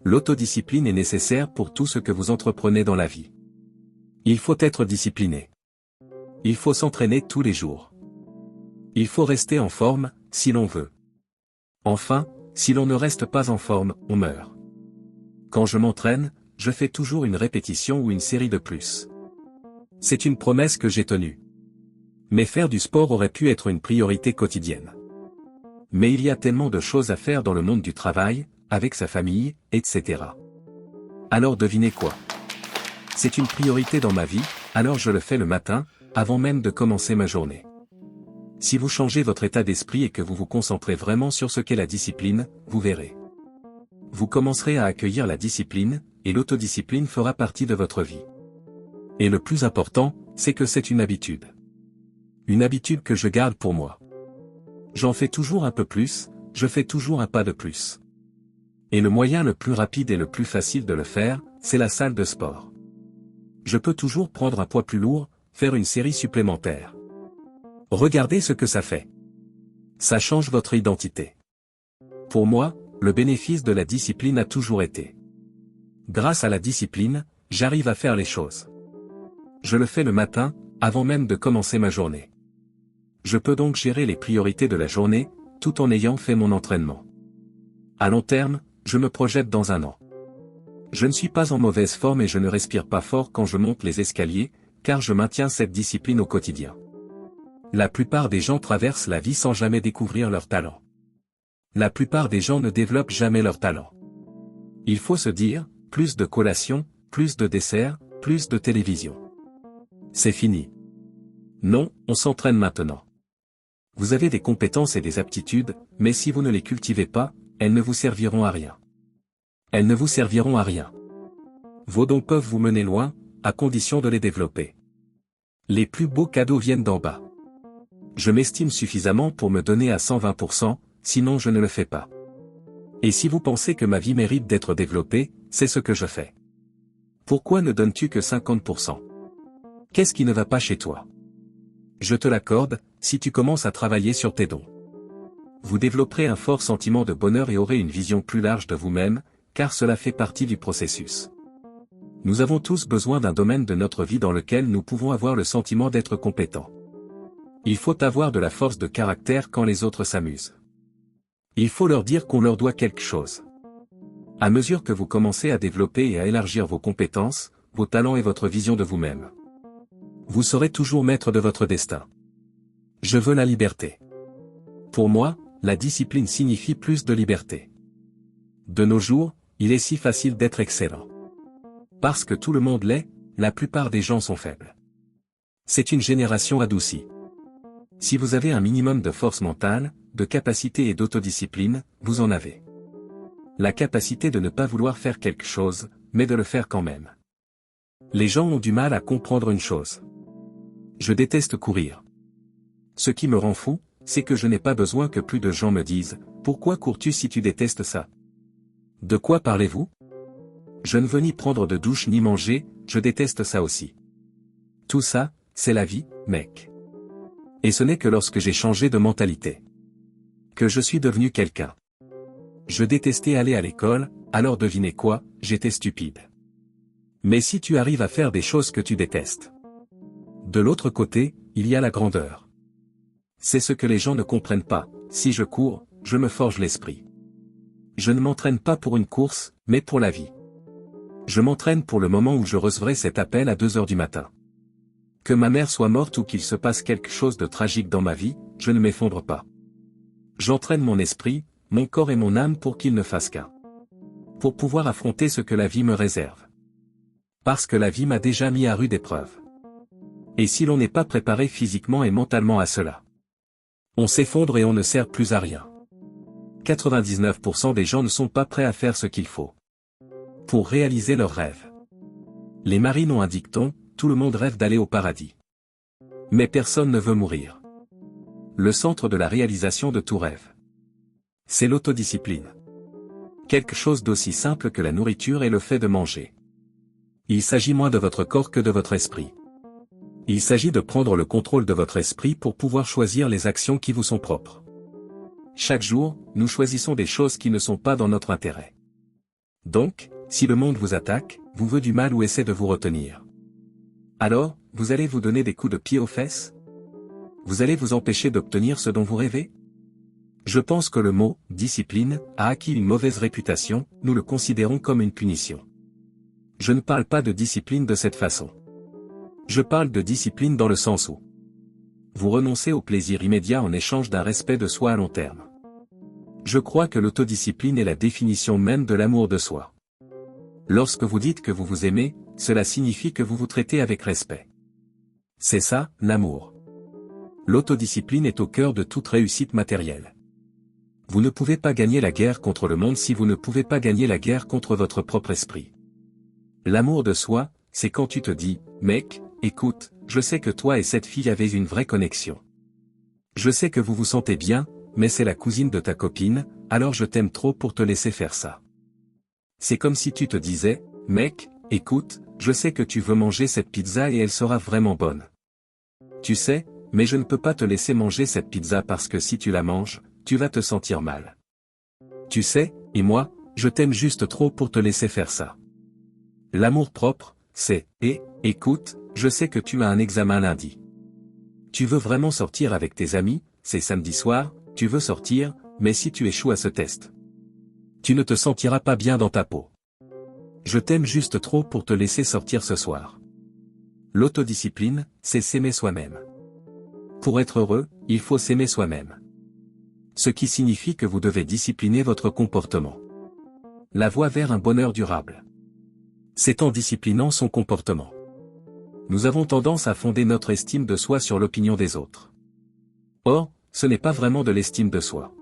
L'autodiscipline est nécessaire pour tout ce que vous entreprenez dans la vie. Il faut être discipliné. Il faut s'entraîner tous les jours. Il faut rester en forme, si l'on veut. Enfin, si l'on ne reste pas en forme, on meurt. Quand je m'entraîne, je fais toujours une répétition ou une série de plus. C'est une promesse que j'ai tenue. Mais faire du sport aurait pu être une priorité quotidienne. Mais il y a tellement de choses à faire dans le monde du travail, avec sa famille, etc. Alors devinez quoi? C'est une priorité dans ma vie, alors je le fais le matin, avant même de commencer ma journée. Si vous changez votre état d'esprit et que vous vous concentrez vraiment sur ce qu'est la discipline, vous verrez. Vous commencerez à accueillir la discipline, et l'autodiscipline fera partie de votre vie. Et le plus important, c'est que c'est une habitude. Une habitude que je garde pour moi. J'en fais toujours un peu plus, je fais toujours un pas de plus. Et le moyen le plus rapide et le plus facile de le faire, c'est la salle de sport. Je peux toujours prendre un poids plus lourd, faire une série supplémentaire. Regardez ce que ça fait. Ça change votre identité. Pour moi, le bénéfice de la discipline a toujours été. Grâce à la discipline, j'arrive à faire les choses. Je le fais le matin, avant même de commencer ma journée. Je peux donc gérer les priorités de la journée, tout en ayant fait mon entraînement. À long terme, je me projette dans un an. Je ne suis pas en mauvaise forme et je ne respire pas fort quand je monte les escaliers, car je maintiens cette discipline au quotidien. La plupart des gens traversent la vie sans jamais découvrir leur talent. La plupart des gens ne développent jamais leur talent. Il faut se dire, plus de collations, plus de desserts, plus de télévision. C'est fini. Non, on s'entraîne maintenant. Vous avez des compétences et des aptitudes, mais si vous ne les cultivez pas, elles ne vous serviront à rien. Elles ne vous serviront à rien. Vos dons peuvent vous mener loin, à condition de les développer. Les plus beaux cadeaux viennent d'en bas. Je m'estime suffisamment pour me donner à 120%, sinon je ne le fais pas. Et si vous pensez que ma vie mérite d'être développée, c'est ce que je fais. Pourquoi ne donnes-tu que 50%? Qu'est-ce qui ne va pas chez toi? Je te l'accorde, si tu commences à travailler sur tes dons. Vous développerez un fort sentiment de bonheur et aurez une vision plus large de vous-même, car cela fait partie du processus. Nous avons tous besoin d'un domaine de notre vie dans lequel nous pouvons avoir le sentiment d'être compétents. Il faut avoir de la force de caractère quand les autres s'amusent. Il faut leur dire qu'on leur doit quelque chose. À mesure que vous commencez à développer et à élargir vos compétences, vos talents et votre vision de vous-même, vous serez toujours maître de votre destin. Je veux la liberté. Pour moi, la discipline signifie plus de liberté. De nos jours, il est si facile d'être excellent. Parce que tout le monde l'est, la plupart des gens sont faibles. C'est une génération adoucie. Si vous avez un minimum de force mentale, de capacité et d'autodiscipline, vous en avez. La capacité de ne pas vouloir faire quelque chose, mais de le faire quand même. Les gens ont du mal à comprendre une chose. Je déteste courir. Ce qui me rend fou, c'est que je n'ai pas besoin que plus de gens me disent « Pourquoi cours-tu si tu détestes ça ?» De quoi parlez-vous? Je ne veux ni prendre de douche ni manger, je déteste ça aussi. Tout ça, c'est la vie, mec. Et ce n'est que lorsque j'ai changé de mentalité que je suis devenu quelqu'un. Je détestais aller à l'école, alors devinez quoi, j'étais stupide. Mais si tu arrives à faire des choses que tu détestes. De l'autre côté, il y a la grandeur. C'est ce que les gens ne comprennent pas, si je cours, je me forge l'esprit. Je ne m'entraîne pas pour une course, mais pour la vie. Je m'entraîne pour le moment où je recevrai cet appel à 2 heures du matin. Que ma mère soit morte ou qu'il se passe quelque chose de tragique dans ma vie, je ne m'effondre pas. J'entraîne mon esprit, mon corps et mon âme pour qu'ils ne fassent qu'un. Pour pouvoir affronter ce que la vie me réserve. Parce que la vie m'a déjà mis à rude épreuve. Et si l'on n'est pas préparé physiquement et mentalement à cela, on s'effondre et on ne sert plus à rien. 99% des gens ne sont pas prêts à faire ce qu'il faut pour réaliser leurs rêves. Les marines ont un dicton, tout le monde rêve d'aller au paradis. Mais personne ne veut mourir. Le centre de la réalisation de tout rêve, c'est l'autodiscipline. Quelque chose d'aussi simple que la nourriture et le fait de manger. Il s'agit moins de votre corps que de votre esprit. Il s'agit de prendre le contrôle de votre esprit pour pouvoir choisir les actions qui vous sont propres. Chaque jour, nous choisissons des choses qui ne sont pas dans notre intérêt. Donc, si le monde vous attaque, vous veut du mal ou essaie de vous retenir, alors, vous allez vous donner des coups de pied aux fesses? Vous allez vous empêcher d'obtenir ce dont vous rêvez? Je pense que le mot « discipline » a acquis une mauvaise réputation, nous le considérons comme une punition. Je ne parle pas de discipline de cette façon. Je parle de discipline dans le sens où vous renoncez au plaisir immédiat en échange d'un respect de soi à long terme. Je crois que l'autodiscipline est la définition même de l'amour de soi. Lorsque vous dites que vous vous aimez, cela signifie que vous vous traitez avec respect. C'est ça, l'amour. L'autodiscipline est au cœur de toute réussite matérielle. Vous ne pouvez pas gagner la guerre contre le monde si vous ne pouvez pas gagner la guerre contre votre propre esprit. L'amour de soi, c'est quand tu te dis, mec, écoute, je sais que toi et cette fille avez une vraie connexion. Je sais que vous vous sentez bien, mais c'est la cousine de ta copine, alors je t'aime trop pour te laisser faire ça. C'est comme si tu te disais, mec, écoute, je sais que tu veux manger cette pizza et elle sera vraiment bonne. Tu sais, mais je ne peux pas te laisser manger cette pizza parce que si tu la manges, tu vas te sentir mal. Tu sais, et moi, je t'aime juste trop pour te laisser faire ça. L'amour propre, c'est, écoute, je sais que tu as un examen lundi. Tu veux vraiment sortir avec tes amis, c'est samedi soir, tu veux sortir, mais si tu échoues à ce test, tu ne te sentiras pas bien dans ta peau. Je t'aime juste trop pour te laisser sortir ce soir. L'autodiscipline, c'est s'aimer soi-même. Pour être heureux, il faut s'aimer soi-même. Ce qui signifie que vous devez discipliner votre comportement. La voie vers un bonheur durable, c'est en disciplinant son comportement. Nous avons tendance à fonder notre estime de soi sur l'opinion des autres. Or, ce n'est pas vraiment de l'estime de soi.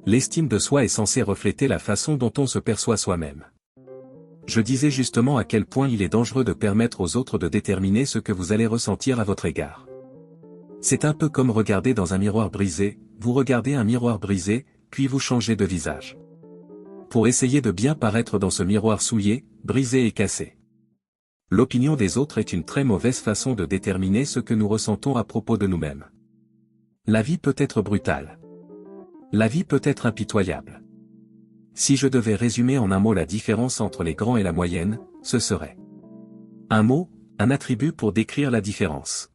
L'estime de soi est censée refléter la façon dont on se perçoit soi-même. Je disais justement à quel point il est dangereux de permettre aux autres de déterminer ce que vous allez ressentir à votre égard. C'est un peu comme regarder dans un miroir brisé, vous regardez un miroir brisé, puis vous changez de visage. Pour essayer de bien paraître dans ce miroir souillé, brisé et cassé. L'opinion des autres est une très mauvaise façon de déterminer ce que nous ressentons à propos de nous-mêmes. La vie peut être brutale. La vie peut être impitoyable. Si je devais résumer en un mot la différence entre les grands et la moyenne, ce serait un mot, un attribut pour décrire la différence.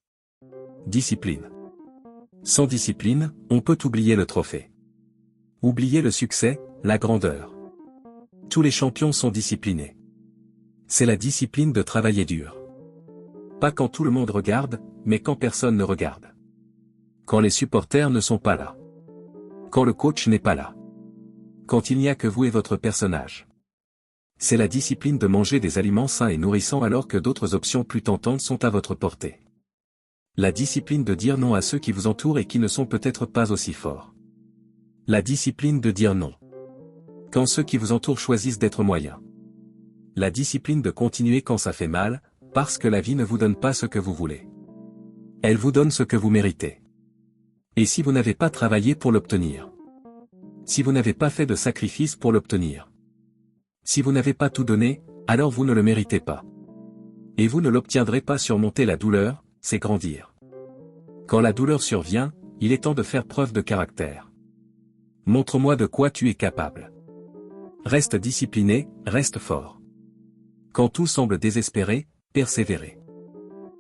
Discipline. Sans discipline, on peut oublier le trophée. Oublier le succès, la grandeur. Tous les champions sont disciplinés. C'est la discipline de travailler dur. Pas quand tout le monde regarde, mais quand personne ne regarde. Quand les supporters ne sont pas là. Quand le coach n'est pas là. Quand il n'y a que vous et votre personnage. C'est la discipline de manger des aliments sains et nourrissants alors que d'autres options plus tentantes sont à votre portée. La discipline de dire non à ceux qui vous entourent et qui ne sont peut-être pas aussi forts. La discipline de dire non quand ceux qui vous entourent choisissent d'être moyens. La discipline de continuer quand ça fait mal, parce que la vie ne vous donne pas ce que vous voulez. Elle vous donne ce que vous méritez. Et si vous n'avez pas travaillé pour l'obtenir? Si vous n'avez pas fait de sacrifice pour l'obtenir? Si vous n'avez pas tout donné, alors vous ne le méritez pas. Et vous ne l'obtiendrez pas. Surmonter la douleur, c'est grandir. Quand la douleur survient, il est temps de faire preuve de caractère. Montre-moi de quoi tu es capable. Reste discipliné, reste fort. Quand tout semble désespéré, persévérez.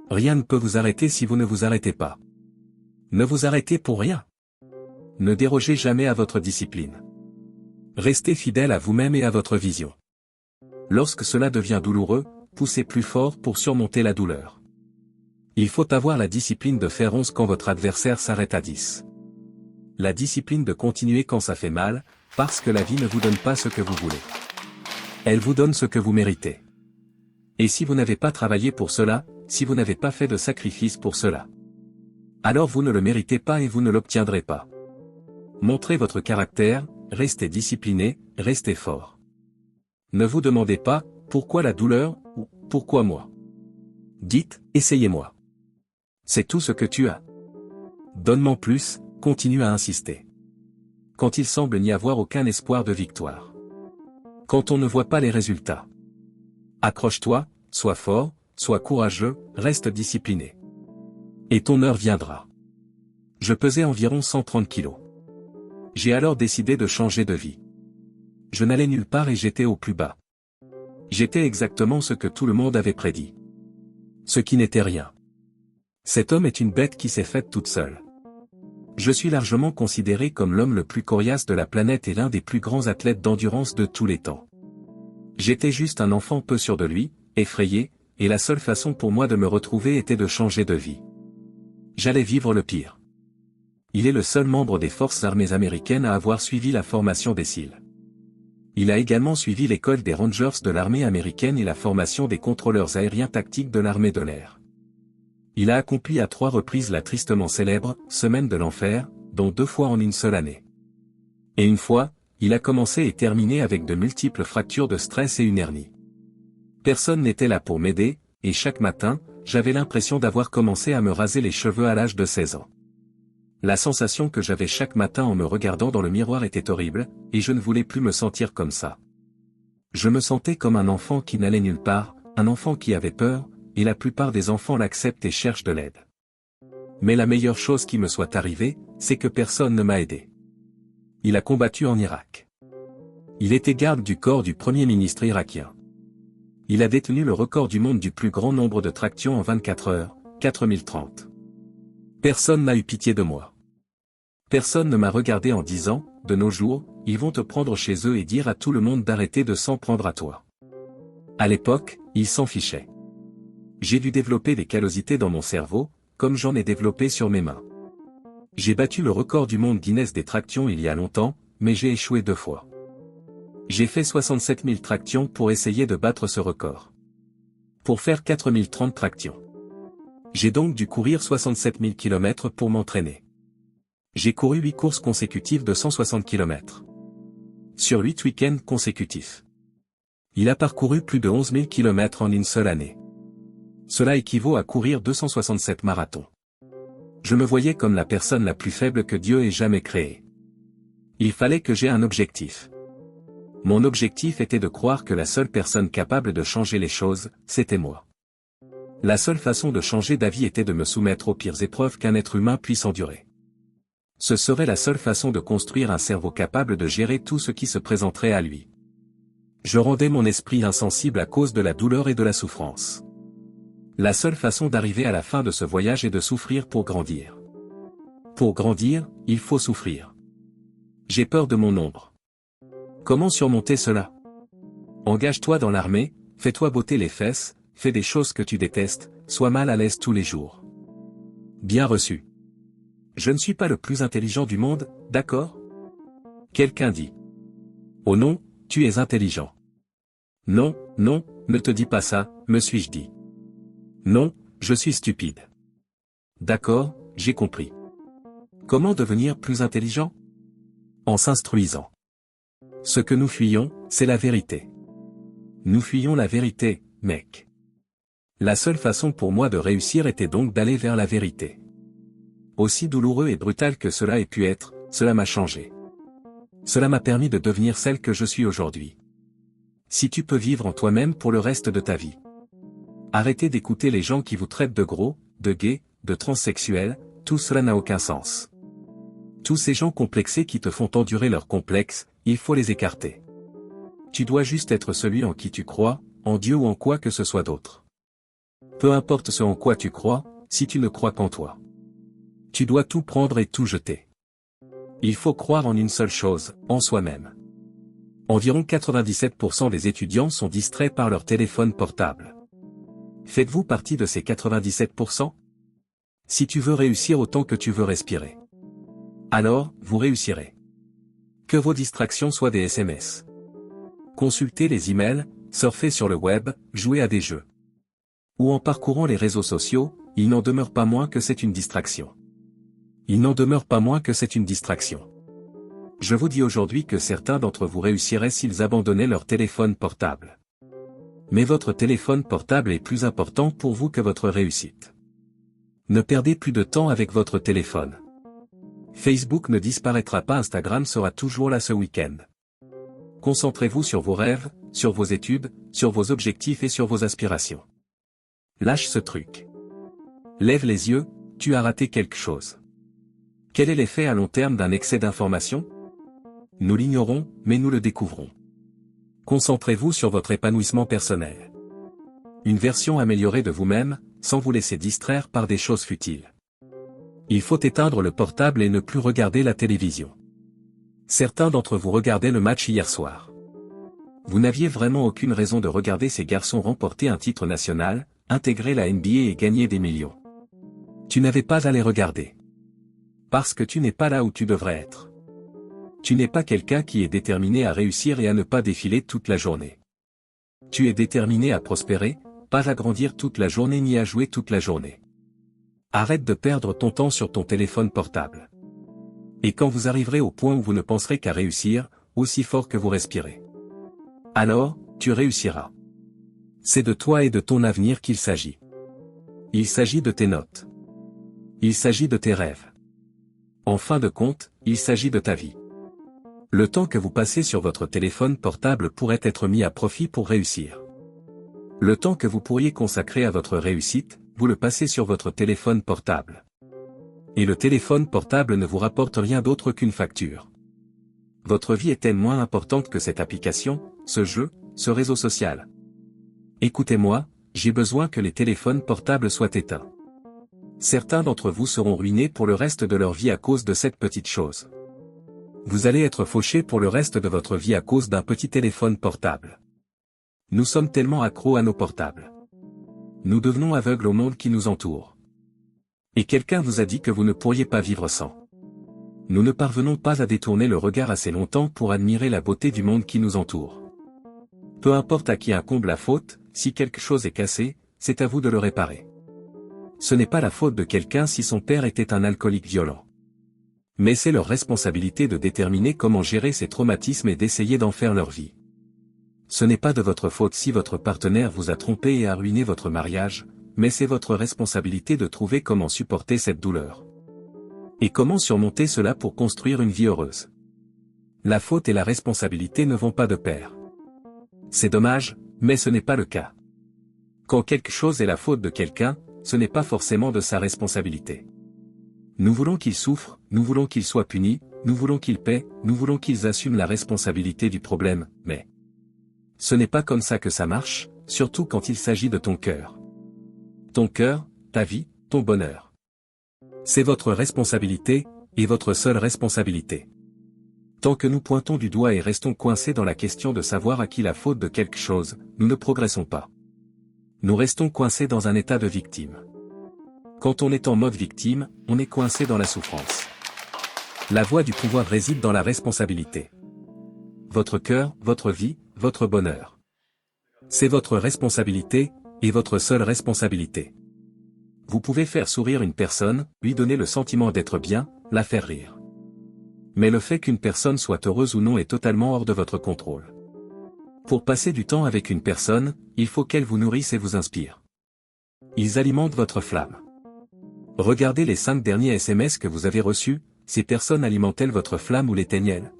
Rien ne peut vous arrêter si vous ne vous arrêtez pas. Ne vous arrêtez pour rien. Ne dérogez jamais à votre discipline. Restez fidèle à vous-même et à votre vision. Lorsque cela devient douloureux, poussez plus fort pour surmonter la douleur. Il faut avoir la discipline de faire 11 quand votre adversaire s'arrête à 10. La discipline de continuer quand ça fait mal, parce que la vie ne vous donne pas ce que vous voulez. Elle vous donne ce que vous méritez. Et si vous n'avez pas travaillé pour cela, si vous n'avez pas fait de sacrifice pour cela, alors vous ne le méritez pas et vous ne l'obtiendrez pas. Montrez votre caractère, restez discipliné, restez fort. Ne vous demandez pas, pourquoi la douleur, ou pourquoi moi? Dites, essayez-moi. C'est tout ce que tu as. Donne-moi plus, continue à insister. Quand il semble n'y avoir aucun espoir de victoire. Quand on ne voit pas les résultats. Accroche-toi, sois fort, sois courageux, reste discipliné. Et ton heure viendra. Je pesais environ 130 kilos. J'ai alors décidé de changer de vie. Je n'allais nulle part et j'étais au plus bas. J'étais exactement ce que tout le monde avait prédit. Ce qui n'était rien. Cet homme est une bête qui s'est faite toute seule. Je suis largement considéré comme l'homme le plus coriace de la planète et l'un des plus grands athlètes d'endurance de tous les temps. J'étais juste un enfant peu sûr de lui, effrayé, et la seule façon pour moi de me retrouver était de changer de vie. J'allais vivre le pire. Il est le seul membre des forces armées américaines à avoir suivi la formation des SEAL. Il a également suivi l'école des Rangers de l'armée américaine et la formation des contrôleurs aériens tactiques de l'armée de l'air. Il a accompli à 3 reprises la tristement célèbre « Semaine de l'enfer », dont 2 fois en une seule année. Et une fois, il a commencé et terminé avec de multiples fractures de stress et une hernie. Personne n'était là pour m'aider, et chaque matin, j'avais l'impression d'avoir commencé à me raser les cheveux à l'âge de 16 ans. La sensation que j'avais chaque matin en me regardant dans le miroir était horrible, et je ne voulais plus me sentir comme ça. Je me sentais comme un enfant qui n'allait nulle part, un enfant qui avait peur, et la plupart des enfants l'acceptent et cherchent de l'aide. Mais la meilleure chose qui me soit arrivée, c'est que personne ne m'a aidé. Il a combattu en Irak. Il était garde du corps du premier ministre irakien. Il a détenu le record du monde du plus grand nombre de tractions en 24 heures, 4030. Personne n'a eu pitié de moi. Personne ne m'a regardé en disant, de nos jours, ils vont te prendre chez eux et dire à tout le monde d'arrêter de s'en prendre à toi. À l'époque, ils s'en fichaient. J'ai dû développer des callosités dans mon cerveau, comme j'en ai développé sur mes mains. J'ai battu le record du monde Guinness des tractions il y a longtemps, mais j'ai échoué 2 fois. J'ai fait 67 000 tractions pour essayer de battre ce record. Pour faire 4030 tractions. J'ai donc dû courir 67 000 km pour m'entraîner. J'ai couru 8 courses consécutives de 160 km. Sur 8 week-ends consécutifs. Il a parcouru plus de 11 000 km en une seule année. Cela équivaut à courir 267 marathons. Je me voyais comme la personne la plus faible que Dieu ait jamais créée. Il fallait que j'aie un objectif. Mon objectif était de croire que la seule personne capable de changer les choses, c'était moi. La seule façon de changer d'avis était de me soumettre aux pires épreuves qu'un être humain puisse endurer. Ce serait la seule façon de construire un cerveau capable de gérer tout ce qui se présenterait à lui. Je rendais mon esprit insensible à cause de la douleur et de la souffrance. La seule façon d'arriver à la fin de ce voyage est de souffrir pour grandir. Pour grandir, il faut souffrir. J'ai peur de mon ombre. Comment surmonter cela? Engage-toi dans l'armée, fais-toi botter les fesses, fais des choses que tu détestes, sois mal à l'aise tous les jours. Bien reçu. Je ne suis pas le plus intelligent du monde, d'accord? Quelqu'un dit. Oh non, tu es intelligent. Non, non, ne te dis pas ça, me suis-je dit. Non, je suis stupide. D'accord, j'ai compris. Comment devenir plus intelligent? En s'instruisant. Ce que nous fuyons, c'est la vérité. Nous fuyons la vérité, mec. La seule façon pour moi de réussir était donc d'aller vers la vérité. Aussi douloureux et brutal que cela ait pu être, cela m'a changé. Cela m'a permis de devenir celle que je suis aujourd'hui. Si tu peux vivre en toi-même pour le reste de ta vie. Arrêtez d'écouter les gens qui vous traitent de gros, de gays, de transsexuels, tout cela n'a aucun sens. Tous ces gens complexés qui te font endurer leurs complexes, il faut les écarter. Tu dois juste être celui en qui tu crois, en Dieu ou en quoi que ce soit d'autre. Peu importe ce en quoi tu crois, si tu ne crois qu'en toi. Tu dois tout prendre et tout jeter. Il faut croire en une seule chose, en soi-même. Environ 97% des étudiants sont distraits par leur téléphone portable. Faites-vous partie de ces 97%? Si tu veux réussir autant que tu veux respirer. Alors, vous réussirez. Que vos distractions soient des SMS. Consultez les emails, surfez sur le web, jouez à des jeux. Ou en parcourant les réseaux sociaux, il n'en demeure pas moins que c'est une distraction. Il n'en demeure pas moins que c'est une distraction. Je vous dis aujourd'hui que certains d'entre vous réussiraient s'ils abandonnaient leur téléphone portable. Mais votre téléphone portable est plus important pour vous que votre réussite. Ne perdez plus de temps avec votre téléphone. Facebook ne disparaîtra pas, Instagram sera toujours là ce week-end. Concentrez-vous sur vos rêves, sur vos études, sur vos objectifs et sur vos aspirations. Lâche ce truc. Lève les yeux, tu as raté quelque chose. Quel est l'effet à long terme d'un excès d'information? Nous l'ignorons, mais nous le découvrons. Concentrez-vous sur votre épanouissement personnel. Une version améliorée de vous-même, sans vous laisser distraire par des choses futiles. Il faut éteindre le portable et ne plus regarder la télévision. Certains d'entre vous regardaient le match hier soir. Vous n'aviez vraiment aucune raison de regarder ces garçons remporter un titre national, intégrer la NBA et gagner des millions. Tu n'avais pas à les regarder. Parce que tu n'es pas là où tu devrais être. Tu n'es pas quelqu'un qui est déterminé à réussir et à ne pas défiler toute la journée. Tu es déterminé à prospérer, pas à grandir toute la journée ni à jouer toute la journée. Arrête de perdre ton temps sur ton téléphone portable. Et quand vous arriverez au point où vous ne penserez qu'à réussir, aussi fort que vous respirez. Alors, tu réussiras. C'est de toi et de ton avenir qu'il s'agit. Il s'agit de tes notes. Il s'agit de tes rêves. En fin de compte, il s'agit de ta vie. Le temps que vous passez sur votre téléphone portable pourrait être mis à profit pour réussir. Le temps que vous pourriez consacrer à votre réussite, vous le passez sur votre téléphone portable. Et le téléphone portable ne vous rapporte rien d'autre qu'une facture. Votre vie est-elle moins importante que cette application, ce jeu, ce réseau social? Écoutez-moi, j'ai besoin que les téléphones portables soient éteints. Certains d'entre vous seront ruinés pour le reste de leur vie à cause de cette petite chose. Vous allez être fauchés pour le reste de votre vie à cause d'un petit téléphone portable. Nous sommes tellement accros à nos portables. Nous devenons aveugles au monde qui nous entoure. Et quelqu'un vous a dit que vous ne pourriez pas vivre sans. Nous ne parvenons pas à détourner le regard assez longtemps pour admirer la beauté du monde qui nous entoure. Peu importe à qui incombe la faute, si quelque chose est cassé, c'est à vous de le réparer. Ce n'est pas la faute de quelqu'un si son père était un alcoolique violent. Mais c'est leur responsabilité de déterminer comment gérer ces traumatismes et d'essayer d'en faire leur vie. Ce n'est pas de votre faute si votre partenaire vous a trompé et a ruiné votre mariage, mais c'est votre responsabilité de trouver comment supporter cette douleur. Et comment surmonter cela pour construire une vie heureuse. La faute et la responsabilité ne vont pas de pair. C'est dommage, mais ce n'est pas le cas. Quand quelque chose est la faute de quelqu'un, ce n'est pas forcément de sa responsabilité. Nous voulons qu'ils souffrent, nous voulons qu'ils soient punis, nous voulons qu'ils paient, nous voulons qu'ils assument la responsabilité du problème, mais ce n'est pas comme ça que ça marche, surtout quand il s'agit de ton cœur. Ton cœur, ta vie, ton bonheur. C'est votre responsabilité, et votre seule responsabilité. Tant que nous pointons du doigt et restons coincés dans la question de savoir à qui la faute de quelque chose, nous ne progressons pas. Nous restons coincés dans un état de victime. Quand on est en mode victime, on est coincé dans la souffrance. La voie du pouvoir réside dans la responsabilité. Votre cœur, votre vie, votre bonheur. C'est votre responsabilité, et votre seule responsabilité. Vous pouvez faire sourire une personne, lui donner le sentiment d'être bien, la faire rire. Mais le fait qu'une personne soit heureuse ou non est totalement hors de votre contrôle. Pour passer du temps avec une personne, il faut qu'elle vous nourrisse et vous inspire. Ils alimentent votre flamme. Regardez les 5 derniers SMS que vous avez reçus, ces personnes alimentent-elles votre flamme ou l'éteignent-elles?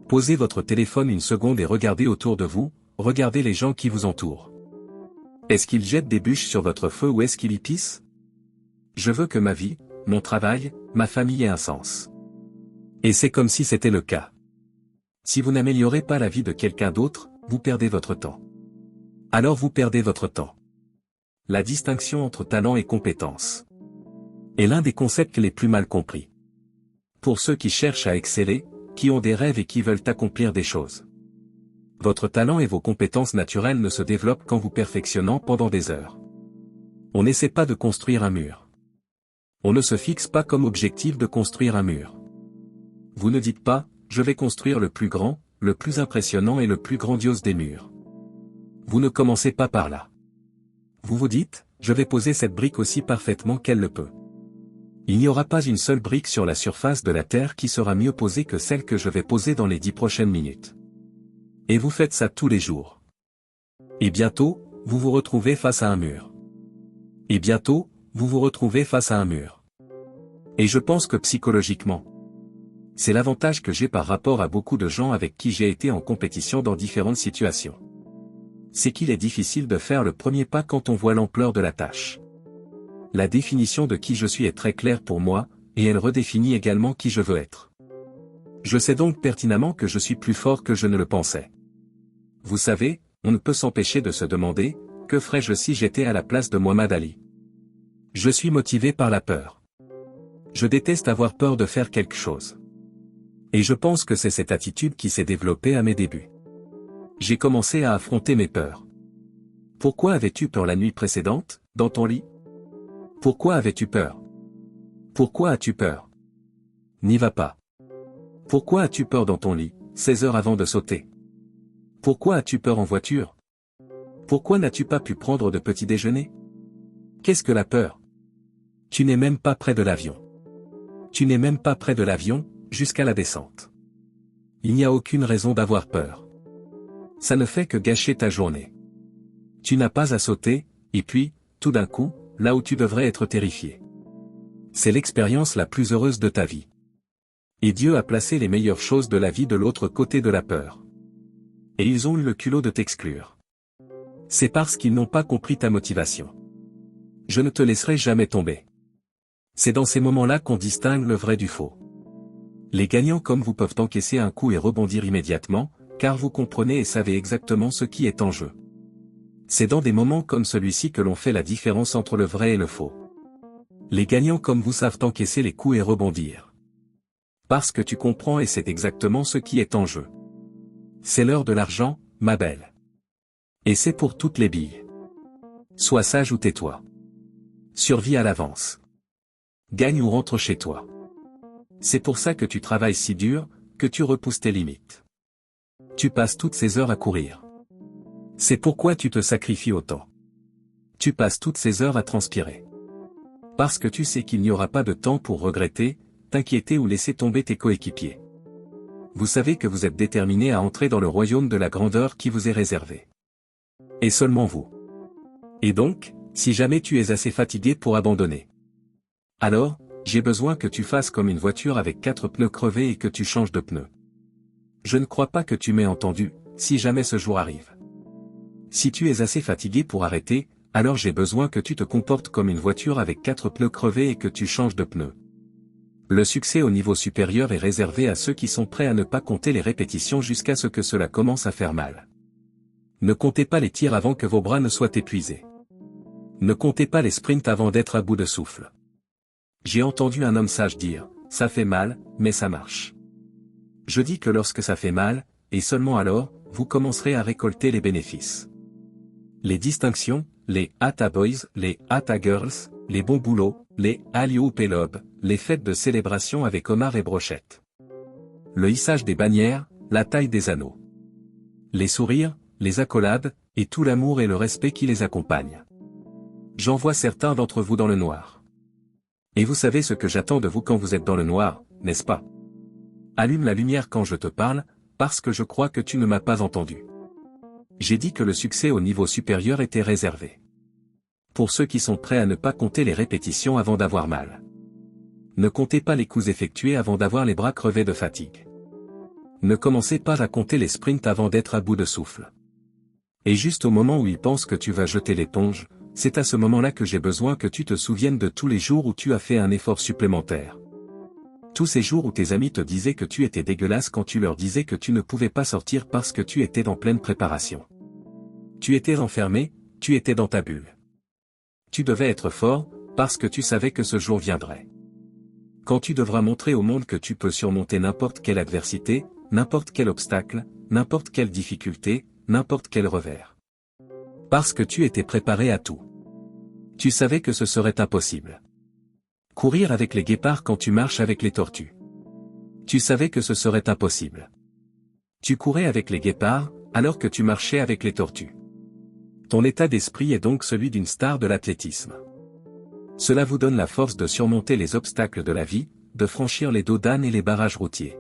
Posez votre téléphone une seconde et regardez autour de vous, regardez les gens qui vous entourent. Est-ce qu'ils jettent des bûches sur votre feu ou est-ce qu'ils y pissent? Je veux que ma vie, mon travail, ma famille ait un sens. Et c'est comme si c'était le cas. Si vous n'améliorez pas la vie de quelqu'un d'autre, vous perdez votre temps. Alors vous perdez votre temps. La distinction entre talent et compétence est l'un des concepts les plus mal compris. Pour ceux qui cherchent à exceller, qui ont des rêves et qui veulent accomplir des choses. Votre talent et vos compétences naturelles ne se développent qu'en vous perfectionnant pendant des heures. On n'essaie pas de construire un mur. On ne se fixe pas comme objectif de construire un mur. Vous ne dites pas, je vais construire le plus grand, le plus impressionnant et le plus grandiose des murs. Vous ne commencez pas par là. Vous vous dites, je vais poser cette brique aussi parfaitement qu'elle le peut. Il n'y aura pas une seule brique sur la surface de la Terre qui sera mieux posée que celle que je vais poser dans les 10 prochaines minutes. Et vous faites ça tous les jours. Et bientôt, vous vous retrouvez face à un mur. Et bientôt, vous vous retrouvez face à un mur. Et je pense que psychologiquement, c'est l'avantage que j'ai par rapport à beaucoup de gens avec qui j'ai été en compétition dans différentes situations. C'est qu'il est difficile de faire le premier pas quand on voit l'ampleur de la tâche. La définition de qui je suis est très claire pour moi, et elle redéfinit également qui je veux être. Je sais donc pertinemment que je suis plus fort que je ne le pensais. Vous savez, on ne peut s'empêcher de se demander, que ferais-je si j'étais à la place de Muhammad Ali? Je suis motivé par la peur. Je déteste avoir peur de faire quelque chose. Et je pense que c'est cette attitude qui s'est développée à mes débuts. J'ai commencé à affronter mes peurs. Pourquoi avais-tu peur la nuit précédente, dans ton lit? Pourquoi avais-tu peur? Pourquoi as-tu peur? N'y va pas. Pourquoi as-tu peur dans ton lit, 16 heures avant de sauter? Pourquoi as-tu peur en voiture? Pourquoi n'as-tu pas pu prendre de petit déjeuner? Qu'est-ce que la peur? Tu n'es même pas près de l'avion. Tu n'es même pas près de l'avion, jusqu'à la descente. Il n'y a aucune raison d'avoir peur. Ça ne fait que gâcher ta journée. Tu n'as pas à sauter, et puis, tout d'un coup, là où tu devrais être terrifié. C'est l'expérience la plus heureuse de ta vie. Et Dieu a placé les meilleures choses de la vie de l'autre côté de la peur. Et ils ont eu le culot de t'exclure. C'est parce qu'ils n'ont pas compris ta motivation. Je ne te laisserai jamais tomber. C'est dans ces moments-là qu'on distingue le vrai du faux. Les gagnants comme vous peuvent encaisser un coup et rebondir immédiatement, car vous comprenez et savez exactement ce qui est en jeu. C'est dans des moments comme celui-ci que l'on fait la différence entre le vrai et le faux. Les gagnants comme vous savent encaisser les coups et rebondir. Parce que tu comprends et c'est exactement ce qui est en jeu. C'est l'heure de l'argent, ma belle. Et c'est pour toutes les billes. Sois sage ou tais-toi. Survis à l'avance. Gagne ou rentre chez toi. C'est pour ça que tu travailles si dur, que tu repousses tes limites. Tu passes toutes ces heures à courir. C'est pourquoi tu te sacrifies autant. Tu passes toutes ces heures à transpirer. Parce que tu sais qu'il n'y aura pas de temps pour regretter, t'inquiéter ou laisser tomber tes coéquipiers. Vous savez que vous êtes déterminé à entrer dans le royaume de la grandeur qui vous est réservé. Et seulement vous. Et donc, si jamais tu es assez fatigué pour abandonner. Alors, j'ai besoin que tu fasses comme une voiture avec 4 pneus crevés et que tu changes de pneus. Je ne crois pas que tu m'aies entendu, si jamais ce jour arrive. Si tu es assez fatigué pour arrêter, alors j'ai besoin que tu te comportes comme une voiture avec 4 pneus crevés et que tu changes de pneus. Le succès au niveau supérieur est réservé à ceux qui sont prêts à ne pas compter les répétitions jusqu'à ce que cela commence à faire mal. Ne comptez pas les tirs avant que vos bras ne soient épuisés. Ne comptez pas les sprints avant d'être à bout de souffle. J'ai entendu un homme sage dire, ça fait mal, mais ça marche. Je dis que lorsque ça fait mal, et seulement alors, vous commencerez à récolter les bénéfices. Les distinctions, les Atta Boys, les Atta Girls, les bons boulots, les Alley-oop et Lob, les fêtes de célébration avec homard et brochette. Le hissage des bannières, la taille des anneaux. Les sourires, les accolades, et tout l'amour et le respect qui les accompagnent. J'en vois certains d'entre vous dans le noir. Et vous savez ce que j'attends de vous quand vous êtes dans le noir, n'est-ce pas? Allume la lumière quand je te parle, parce que je crois que tu ne m'as pas entendu. J'ai dit que le succès au niveau supérieur était réservé. Pour ceux qui sont prêts à ne pas compter les répétitions avant d'avoir mal. Ne comptez pas les coups effectués avant d'avoir les bras crevés de fatigue. Ne commencez pas à compter les sprints avant d'être à bout de souffle. Et juste au moment où ils pensent que tu vas jeter l'éponge, c'est à ce moment-là que j'ai besoin que tu te souviennes de tous les jours où tu as fait un effort supplémentaire. Tous ces jours où tes amis te disaient que tu étais dégueulasse quand tu leur disais que tu ne pouvais pas sortir parce que tu étais en pleine préparation. Tu étais enfermé, tu étais dans ta bulle. Tu devais être fort, parce que tu savais que ce jour viendrait. Quand tu devras montrer au monde que tu peux surmonter n'importe quelle adversité, n'importe quel obstacle, n'importe quelle difficulté, n'importe quel revers. Parce que tu étais préparé à tout. Tu savais que ce serait impossible. Courir avec les guépards quand tu marches avec les tortues. Tu savais que ce serait impossible. Tu courais avec les guépards, alors que tu marchais avec les tortues. Ton état d'esprit est donc celui d'une star de l'athlétisme. Cela vous donne la force de surmonter les obstacles de la vie, de franchir les dos d'âne et les barrages routiers.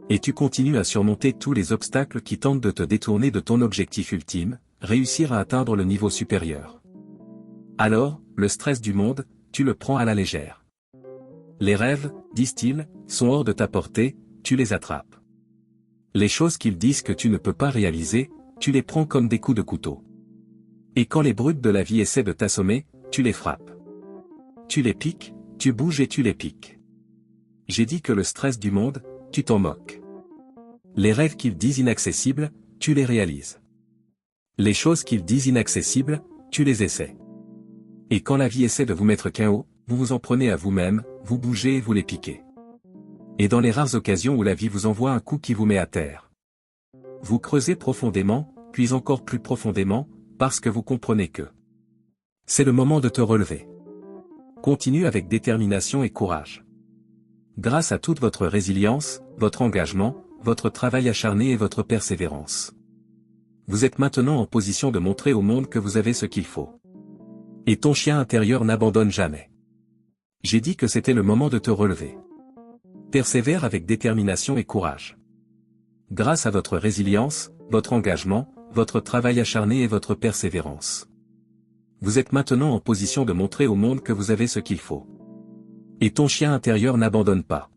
Et tu continues à surmonter tous les obstacles qui tentent de te détourner de ton objectif ultime, réussir à atteindre le niveau supérieur. Alors, le stress du monde, tu le prends à la légère. Les rêves, disent-ils, sont hors de ta portée, tu les attrapes. Les choses qu'ils disent que tu ne peux pas réaliser, tu les prends comme des coups de couteau. Et quand les brutes de la vie essaient de t'assommer, tu les frappes. Tu les piques, tu bouges et tu les piques. J'ai dit que le stress du monde, tu t'en moques. Les rêves qu'ils disent inaccessibles, tu les réalises. Les choses qu'ils disent inaccessibles, tu les essaies. Et quand la vie essaie de vous mettre KO, vous vous en prenez à vous-même, vous bougez et vous les piquez. Et dans les rares occasions où la vie vous envoie un coup qui vous met à terre, vous creusez profondément, puis encore plus profondément, parce que vous comprenez que c'est le moment de te relever. Continue avec détermination et courage. Grâce à toute votre résilience, votre engagement, votre travail acharné et votre persévérance, vous êtes maintenant en position de montrer au monde que vous avez ce qu'il faut. Et ton chien intérieur n'abandonne jamais. J'ai dit que c'était le moment de te relever. Persévère avec détermination et courage. Grâce à votre résilience, votre engagement, votre travail acharné et votre persévérance, vous êtes maintenant en position de montrer au monde que vous avez ce qu'il faut. Et ton chien intérieur n'abandonne pas.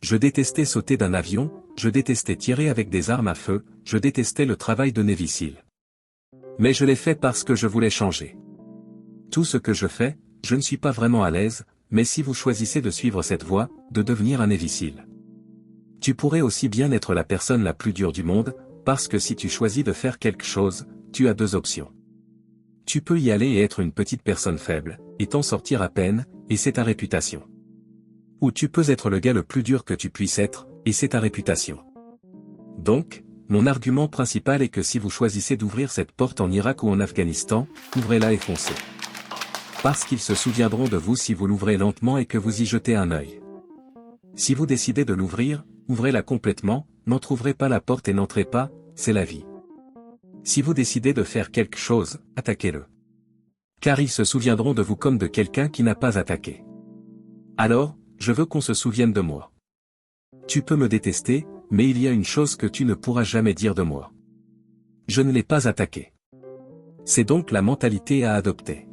Je détestais sauter d'un avion, je détestais tirer avec des armes à feu, je détestais le travail de Navy SEAL. Mais je l'ai fait parce que je voulais changer. Tout ce que je fais, je ne suis pas vraiment à l'aise, mais si vous choisissez de suivre cette voie, de devenir un Navy SEAL, tu pourrais aussi bien être la personne la plus dure du monde, parce que si tu choisis de faire quelque chose, tu as deux options. Tu peux y aller et être une petite personne faible, et t'en sortir à peine, et c'est ta réputation. Ou tu peux être le gars le plus dur que tu puisses être, et c'est ta réputation. Donc, mon argument principal est que si vous choisissez d'ouvrir cette porte en Irak ou en Afghanistan, ouvrez-la et foncez. Parce qu'ils se souviendront de vous si vous l'ouvrez lentement et que vous y jetez un œil. Si vous décidez de l'ouvrir, ouvrez-la complètement, n'entr'ouvrez pas la porte et n'entrez pas, c'est la vie. Si vous décidez de faire quelque chose, attaquez-le. Car ils se souviendront de vous comme de quelqu'un qui n'a pas attaqué. Alors, je veux qu'on se souvienne de moi. Tu peux me détester, mais il y a une chose que tu ne pourras jamais dire de moi. Je ne l'ai pas attaqué. C'est donc la mentalité à adopter.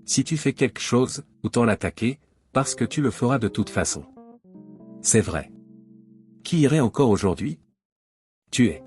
Si tu fais quelque chose, autant l'attaquer, parce que tu le feras de toute façon. C'est vrai. Qui irait encore aujourd'hui? Tu es.